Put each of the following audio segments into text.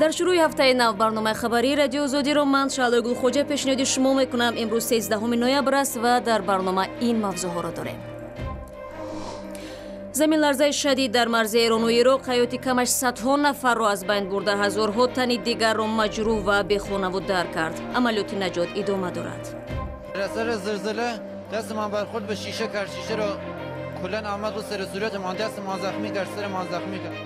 дар шурӯи ҳафтаи нав барномаи хабарии радио Озодиро ман Шаълои Гулхоҷа пешниҳоди шумо мекунам. имрӯз 13 ноябр аст ва дар барнома ин мавзӯъҳоро дорем. заминларзаи шадид дар марзи Эрону Ироқ ҳаёти камаш садҳо нафарро аз байн бурда, ҳазорҳо тани дигарро маҷрӯҳ ва бехонаву дар кард. амалиёти наҷот идома дорад. اثر زلزله دست من برخورد به شیشه کرد، شیشه رو کلاً آمد و سر صورت من، دست من زخمی کرد، سر من زخمی کرد.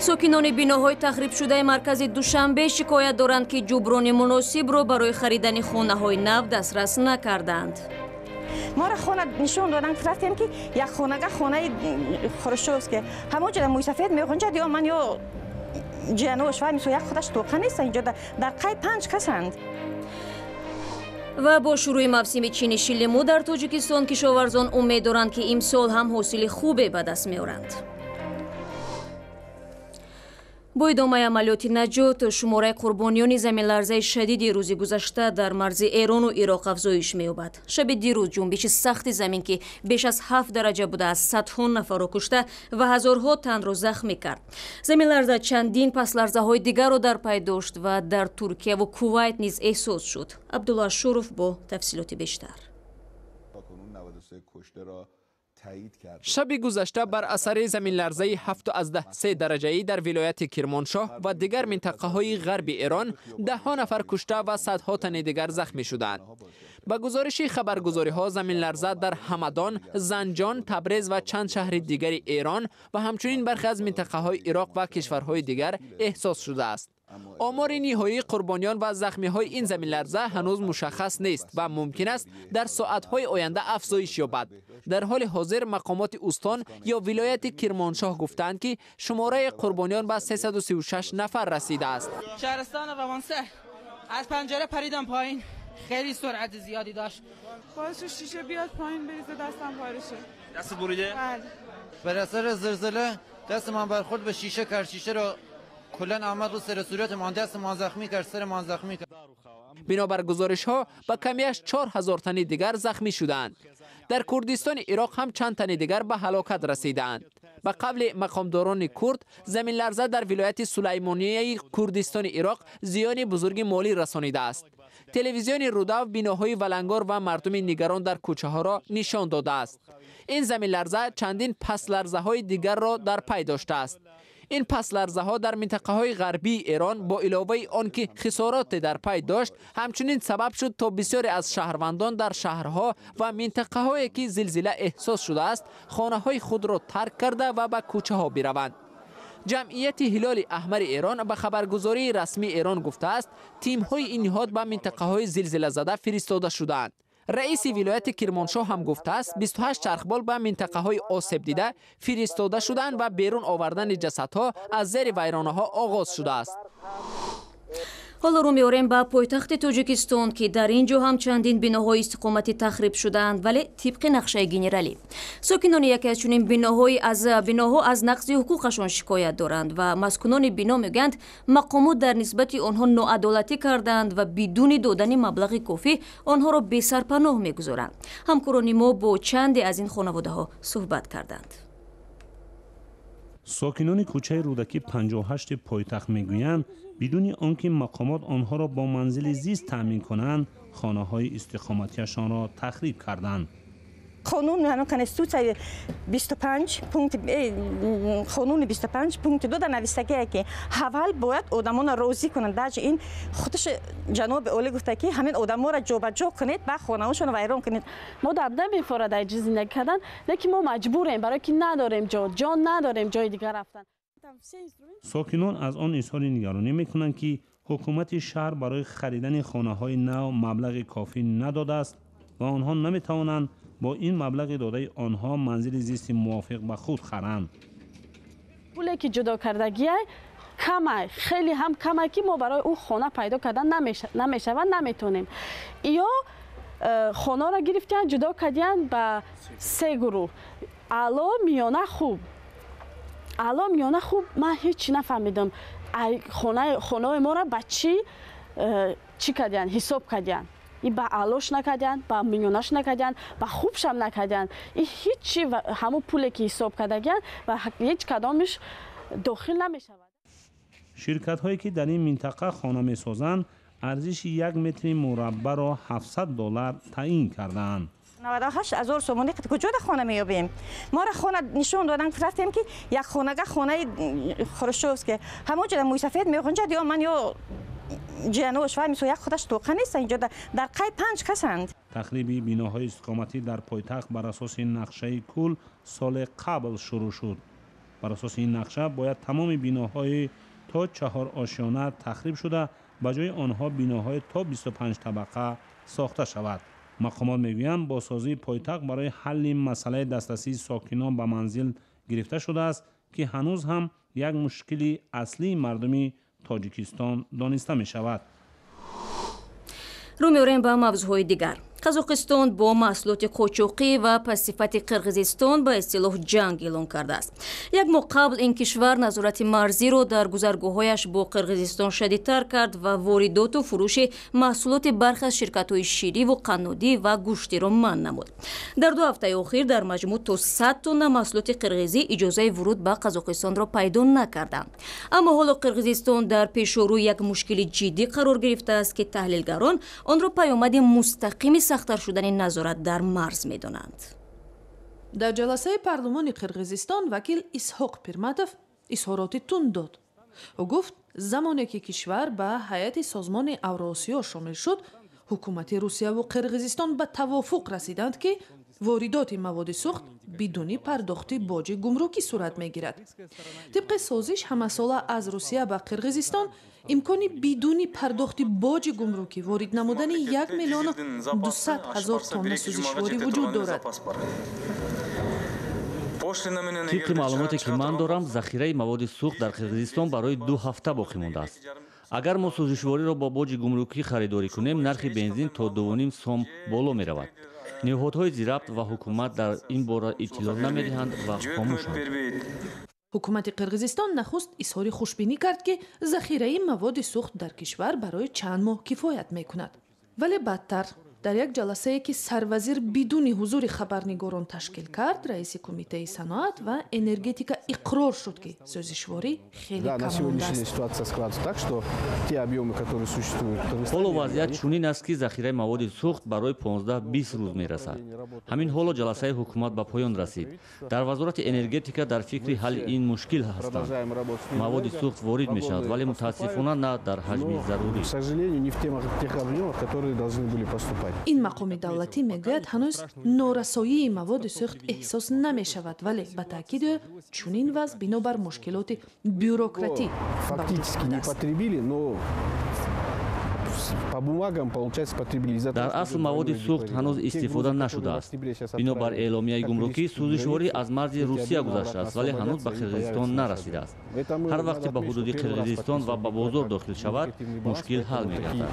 сокинони биноҳои тахрибшудаи маркази Душанбе шикоят доранд ки ҷуброни муносибро барои харидани хонаҳои нав дастрас накарданд. ما را خانه نشون دادن که رفتیم که یک خانه خروشوفسک که همونجا در موی سفید میخونجا دیگه من یا جنوش و میسو یک خودش توقع نیست اینجا در قید 5 کسند. ва бо шурӯи мавсими чини шилимӯ дар тоҷикистон кишоварзон умед доранд ки имсол ҳам ҳосили хубе ба даст меоранд. бо идомаи амалиёти наҷот шумораи қурбониёни заминларзаи шадиди рӯзи гузашта дар марзи Эрону Ироқ афзоиш меёбад. шаби дирӯз ҷунбиши сахти замин ки беш аз 7 дараҷа буда аз садҳо нафарро кушта ва ҳазорҳо танро захмӣ кард. заминларза чандин пасларзаҳои дигарро дар пай дошт ва дар Туркияву Кувайт низ эҳсос шуд. Абдулла Ашуров бо тафсилоти бештар. шаби гузашта бар асари заминларзаи 7.3 дараҷаӣ дар вилояти Кирмоншоҳ ва дигар минтақаҳои ғарби Эрон даҳҳо нафар кушта ва садҳо тани дигар захмӣ шуданд. ба гузориши хабаргузориҳо заминларза дар Ҳамадон, Занҷон, Табрез ва чанд шаҳри дигари Эрон ва ҳамчунин бархе аз минтақаҳои Ироқ ва кишварҳои дигар эҳсос шудааст. омори ниҳоии қурбониён ва захмиҳои ин заминларза ҳанӯз мушаххас нест ва мумкин аст дар соатҳои оянда афзоиш ёбад. дар ҳоли ҳозир мақомоти устон ё вилояти Кирмоншоҳ гуфтанд ки шумораи қурбониён ба 336 нафар расидааст. شهرستان روانسه از پنجره پریدم پایین، خیلی سرعت زیادی داشت. باعث شد شیشه بیاد پایین بریزه، دستم پاره شد. دست بریده؟ بله. بر اثر زلزله دست من برخورد به شیشه کرد، شیشه رو کلاً آمد و سر صورت من، دست من زخمی کرد، سر من زخمی کرد. بنابر گزارش‌ها با کمیش 4000 تن دیگر زخمی شدند. در کردستان عراق هم چند تن دیگر به هلاکت رسیدند. به قبل مقامداران کرد، زمین‌لرزه در ولایت سلیمانیه کردستان عراق زیان بزرگ مالی رسانیده است. تلویزیون روداو بیناهای ولنگار و مردم نگران در کوچه ها را نشان داده است. این زمین‌لرزه چندین پس لرزه های دیگر را در پی داشته است. این پس لرزه ها در منطقه های غربی ایران با علاوه آن که خسارات در پی داشت، همچنین سبب شد تا بسیاری از شهروندان در شهرها و منطقه هایی که زلزله احساس شده است خانه های خود را ترک کرده و به کوچه ها بروند. جمعیت هلال احمر ایران به خبرگزاری رسمی ایران گفته است تیم های این نهاد به منطقه های زلزله زده فرستاده شدند. رئیس ولایت کرمانشاه هم گفته است 28 چرخبال به منطقه های آسیب دیده فرستاده شدند و بیرون آوردن جسدها از زیر ویرانه ها آغاز شده است. ҳоло рӯ меорем ба пойтахти Тоҷикистон ки дар ин ҷо ҳам чандин биноҳои истиқоматӣ тахриб шуданд, вале тибқи нақшаи генералӣ. сокинони яке аз чунин биноҳо аз нақзи ҳуқуқашон шикоят доранд ва маскунони бино мегӯянд мақомот дар нисбати онҳо ноадолатӣ карданд ва бидуни додани маблағи кофӣ онҳоро бесарпаноҳ мегузоранд. ҳамкорони мо бо чанде аз ин хонаводаҳо суҳбат карданд. ساکنان کوچه رودکی 58 پایتخت میگویند بدون آنکه مقامات آنها را با منزل زیست تأمین کنند خانه‌های استقامتیشان را تخریب کردند. قانون کنستیتوسیای 25 قانون 25 پونکت 2 در نوشته که اول باید آدمان را راضی کنند. در این خودش جناب اولی گفته که همین آدما را جابجا کنید و خانه‌هاشون رو ویران کنید. ما دبدب می‌فورد در زندگی کردن، لیکن ما مجبوریم برای که نداریم جا نداریم جای دیگر رفتن. ساکنان از آن اظهار نگرانی می‌کنند که حکومت شهر برای خریدن خانه‌های نو مبلغ کافی نداده است و آنها نمی‌توانند با این مبلغ داده آنها منزل زیست موافق به خود خرند. پولی که جدا کردگیه کمه، خیلی هم کمه که ما برای اون خانه پیدا کردن نمیشه و نمیتونیم. یا خانه را گرفتن جدا کردن به 3 گروه. اعلی میانه خوب. اعلی میانه خوب من هیچ نفهمیدم. خانه ما را به چی کردن؟ حساب کردن. این با اعلاش نکردن، با میانش نکردن، با خوبش هم نکردن. این هیچی همون پولی که حساب کردن و هیچ کدامش داخل نمیشود. شرکت هایی که در این منطقه خانه می سازند ارزش 1 متر مربع را $700 تعیین کردند. 98,000 سومونی کجا در خانه میابیم؟ ما را خانه نشون دادن که رفتیم که یک خانه خروشوفسک که همونجا در موی سفید میخونجا دیو من یا جنوش و میسو یک خودش توقع نیست. اینجا در قای 5 کسند. تخریب بیناهای استقامتی در پایتخت بر اساس نقشه کل سال قبل شروع شد. بر اساس این نقشه باید تمام بیناهای تا 4 آشیانه تخریب شده به جای آنها بیناهای تا 25 طبقه ساخته شود. مقامات میگویند با سازی پایتخت برای حل مسئله دسترسی ساکنان به منزل گرفته شده است که هنوز هم یک مشکلی اصلی مردم تاجیکستان دانسته می شود. رو می‌آوریم به موضوعهای دیگر. قزاقستان با محصولات قاچاقی و پس‌صفت قرغیزستان به اصطلاح جنگ اعلام کرده است. یک ماه قبل این کشور نظارت مرزی را در گذرگاه‌هایش با قرغیزستان شدیدتر کرد و واردات و فروش محصولات برخی از شرکت‌های شیری و قنادی و گوشتی را منع نمود. در 2 هفته اخیر در مجموع تا 100 تن محصولات قرغیزی اجازه ورود به قزاقستان را پیدا نکردند. اما حالا قرغیزستان در پیش‌رو یک مشکل جدی قرار گرفته است که تحلیلگران آن را پیامد مستقیم سخت‌تر شدن نظارت در مرز می‌دانند. در جلسه پارلمان قرغیزستان وکیل اسحاق پیرمتوف اظهارات تند داد. او گفت زمانی که کشور به هیئت سازمان اوراسیا شامل شد، حکومت روسیه و قرغیزستان به توافق رسیدند که واردات مواد سوخت بدون پرداخت باج گمرکی صورت می‌گیرد. طبق سازش همه ساله از روسیه به قرغیزستان امکانی بدون پرداخت باج گمرکی وارد نمودن 1,200,000 تن سوزشواری وجود دارد. طبق معلوماتی که من دارم ذخیره مواد سوخت در قرغیزستان برای 2 هفته باقی مانده است. اگر ما سوزشواری را با باج گمرکی خریداری کنیم نرخ بنزین تا 2.5 سوم بالا می رود. نهادهای زیربط و حکومت در این باره اطلاع نمی‌دهند و خاموشند. حکومت قرغیزستان نخست اظهار خوشبینی کرد که ذخیره مواد سوخت در کشور برای چند ماه کفایت می‌کند. ولی بعدتر در یک جلسه که سروزیر بدون حضور خبرنگاران تشکیل کرد، رئیس کمیته صنعت و انرژتیکا اقرار شد که سوزشواری خیلی کم مانده است. حالا وضعیت چنین است که ذخیره مواد سوخت برای 15-20 روز میرسد. همین حالا جلسه حکومت به پایان رسید. در وزارت انرژتیکا در فکر حل این مشکل هستند. مواد سوخت وارد میشود ولی متاسفانه نه در حجم ضروری. این مقام دولتی میگوید هنوز نارسایی مواد سوخت احساس نمی شود ولی به تاکید چنین وضع بنابر مشکلات بوروکراتی در اصل مواد سوخت هنوز استفاده نشده است. بنابر اعلامیه گمرکی سوزشواری از مرز روسیه گذشته است ولی هنوز به قرغیزستان نرسیده است. هر وقت به حدود قرغیزستان و به بازار داخل شود مشکل حل می‌گردد.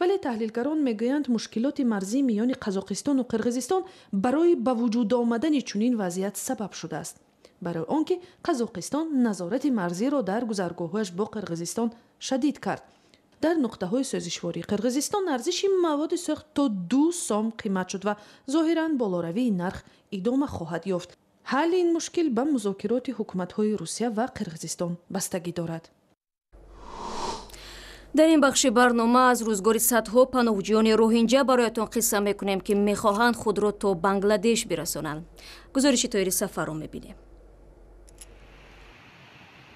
ولی تحلیلگران میگویند مشکلات مرزی میان قزاقستان و قرغیزستان برای به وجود آمدن چنین وضعیت سبب شده است. برای آنکه قزاقستان نظارت مرزی را در گذرگاه‌هایش با قرغیزستان شدید کرد. در نقطه‌های سوزشواری قرغیزستان ارزش مواد سوخت تا 2 سوم قیمت شد و ظاهراً بالاروی نرخ ادامه خواهد یافت. حل این مشکل به مذاکرات حکومت‌های روسیه و قرغیزستان بستگی دارد. در این بخش برنامه از روزگار صدها پناهجویان روهینجا برایتان قصه میکنیم که میخواهند خود را تا بنگلادش برسانند. گزارش تایر سفر را میبینیم.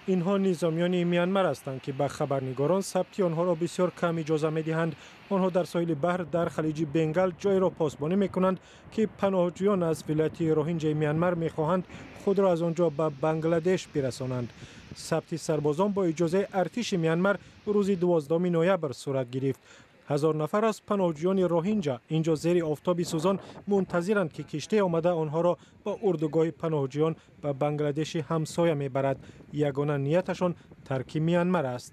اینها نظامیان میانمار هستند که به خبرنگاران ثبت آنها را بسیار کم اجازه میدهند. آنها در ساحل بحر در خلیج بنگال جای را پاسبانی میکنند که پناهجویان از ولایت روهینجا میانمار میخواهند خود را از آنجا به بنگلادش برسانند. ثبت سربازان با اجازه ارتش میانمار روز 12 نوامبر صورت گرفت. 1000 نفر از پناهجویان روهینجا اینجا زیر آفتاب سوزان منتظرند که کشتی آمده آنها را با اردوگاه پناهجویان به بنگلادش همسایه میبرد. یگانه نیتشان ترک میانمار است.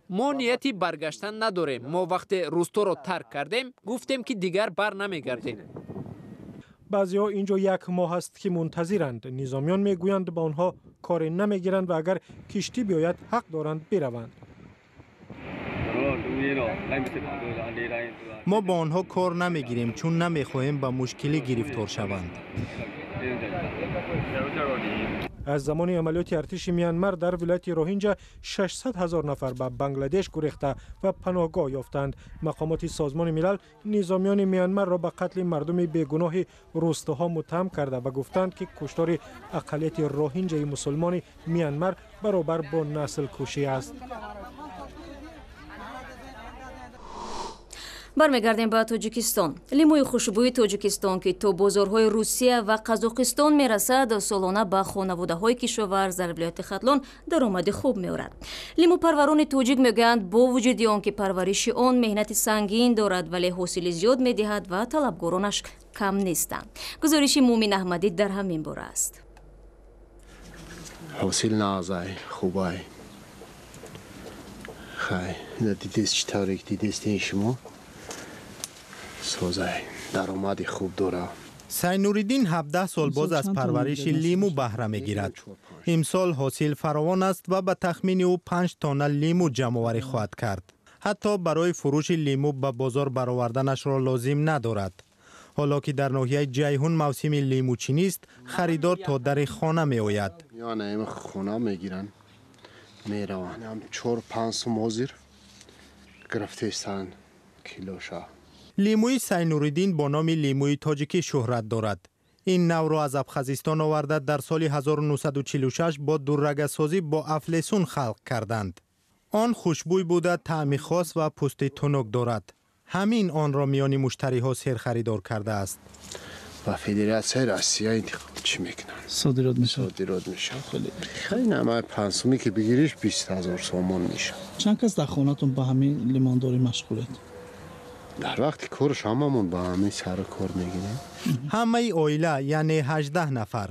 ما نیتی برگشتن نداریم. ما وقت روستا را ترک کردیم گفتیم که دیگر بر نمیگردیم. بعضی‌ها اینجا 1 ماه است که منتظرند. نظامیان میگویند به آنها کار نمیگیرند و اگر کشتی بیاید حق دارند بروند. ما با آنها کار نمیگیریم چون نمیخواهیم به مشکلی گرفتار شوند. از زمان عملیات ارتش میانمار در ولایت روهینجا 600,000 نفر به بنگلادش گریخته و پناهگاه یافتند. مقامات سازمان ملل نظامیان میانمار را به قتل مردم بیگناه روستاها متهم کرده و گفتند که کشتار اقلیت روهینجای مسلمان میانمار برابر با نسل کشی است. برمیگردیم به تاجیکستان. لیموی خوشبوی تاجیکستان که تو بازارهای روسیه و قزاقستان میرسد سالانه به خانواده‌های کشاورز در ولایت ختلان درآمد خوب می‌آورد. لیمو پروران تاجیک میگویند با وجود آنکه پرورش آن مهنت سنگین دارد ولی حاصل زیاد می‌دهد و طلبگارانش کم نیستند. گزارش مومن احمدی در همین باره است. حاصل نازای خوبای خای دیدید چطوری دیدید شما سوزای درآمد خوب داره. سینوریدین 17 سال باز از پرورش لیمو بهره میگیرد. امسال حاصل فراوان است و به تخمین او 5 تن لیمو جمع‌آوری خواهد کرد. حتی برای فروش لیمو به بازار برآوردنش را لازم ندارد. حالا که در ناحیه جیهون موسم لیمو چینی است، خریدار تا در خانه می آید. یعنی این خانه میگیرن میروند. هم 4-5 موزیر گرفته استن کیلوشا. لیموی سینوریدین با نام لیموی تاجیکی شهرت دارد. این نوع را از ابخازستان آورده در سال 1946 با دوررگه‌سازی با افلسون خلق کردند. آن خوشبوی بوده، طعم خاص و پوست تنک دارد. همین آن را میان مشتری ها سر خریدار کرده است. و فدراسیون روسیه انتخاب چی میکنن؟ صادرات میشه. صادرات میشه. خیلی نمای پنسومی که بگیریش 20,000 سومون میشه. چند کس در خانه‌تون با همین لیمانداری مشغولید؟ در وقتی کارش هممون با همین سر کار میگیریم. همه عائله یعنی 18 نفر.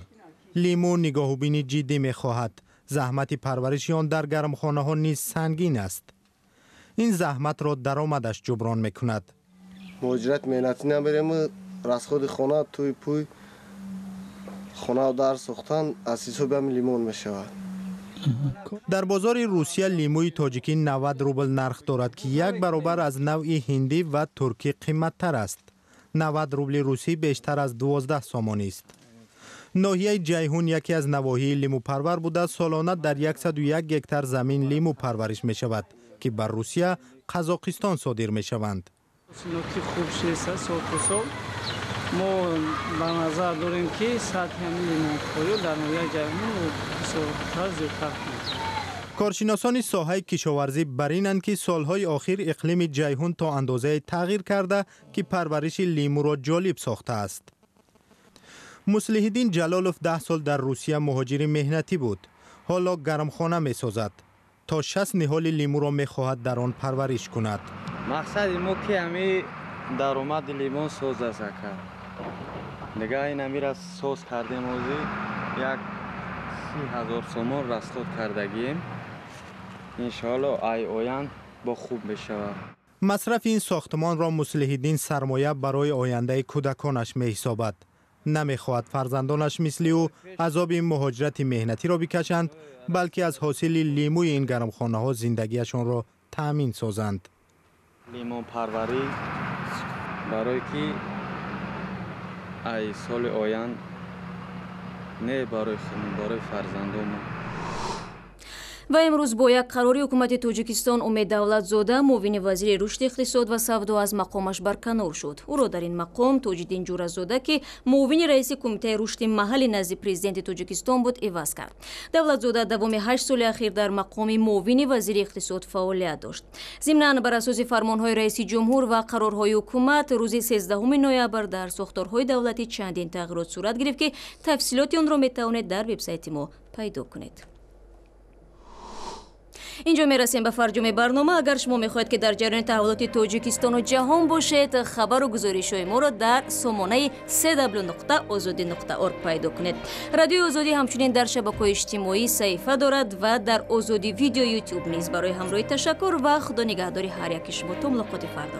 لیمو نگاهوبینی جدی میخواهد. زحمت پرورش آن در گرمخانه ها نیز سنگین است. این زحمت را درآمدش جبران میکند. مهاجرت مهنتی نبریم، راسخود خانه توی پوی خانه در ساختن از حساب هم لیمون میشود. در بازار روسیه لیموی تاجیکی 90 روبل نرخ دارد که یک برابر از نوع هندی و ترکی قیمت تر است. 90 روبل روسی بیشتر از 12 سامانی است. ناحیه جیهون یکی از نواحی لیمو پرور بوده، سالانه در 101 هکتار زمین لیمو پرورش می شود که بر روسیه، قزاقستان صادر می شوند. نکته خوبش است سال تا سال ما به نظر داریم که سطح لیمو پروری در ناحیه جیهون بسیار زیادتر کنیم. کارشناسان ساحه کشاورزی بر اینند که سالهای اخیر اقلیم جیهون تا اندازه تغییر کرده که پرورش لیمو را جالب ساخته است. مصلح الدین جلالوف 10 سال در روسیه مهاجر مهنتی بود. حالا گرمخانه می سازد. تا 60 نهال لیمو را می خواهد در آن پرورش کند. مقصد ما که همی درآمد لیمو ساز است کرد. نگاه این همی را ساز کردیم اوزی 30,000 سومون رصد کردگیم. انشاءالله ای آیند با خوب بشود. مصرف این ساختمان را مصلح الدین سرمایه برای آینده کودکانش می حسابد. نمیخواهد فرزندانش مثل او عذاب مهاجرت مهنتی را بکشند، بلکه از حاصل لیموی این گرمخانه ها زندگیشان را تأمین سازند. لیمو پروری برای که ای سال آیند نه برای خودم، برای فرزندانم. و امروز با یک قراری حکومت تاجیکستان امید давлатзода معاون وزیر رشد اقتصاد و سودا از مقامش برکنار شد. او را در این مقام توجیدین جورزاده که معاون رئیس کمیته رشد محلی نزد پرزیدنت تاجیکستان بود عوض کرد. давлатзода دوام 8 سال اخیر در مقام معاون وزیر اقتصاد فعالیت داشت. ضمناً بر اساس فرمانهای رئیس جمهور و قرارهای حکومت روز 13 نوامبر در ساختارهای دولتی چندین تغییرات صورت گرفت که تفصیلات آن را میتوانید در وبسایت ما پیدا کنید. اینجا میرسیم به فرجام برنامه. اگر شما میخواهید که در جریان تحولات تاجیکستان و جهان باشید، خبر و گزارش‌های ما را در سامانه www.azadi.org پیدا کنید. رادیو آزادی همچنین در شبکه‌های اجتماعی صفحه دارد و در آزادی ویدیو یوتیوب نیز. برای همراهی تشکر و خدا نگهداری هر یک شما. تا ملاقات فردا.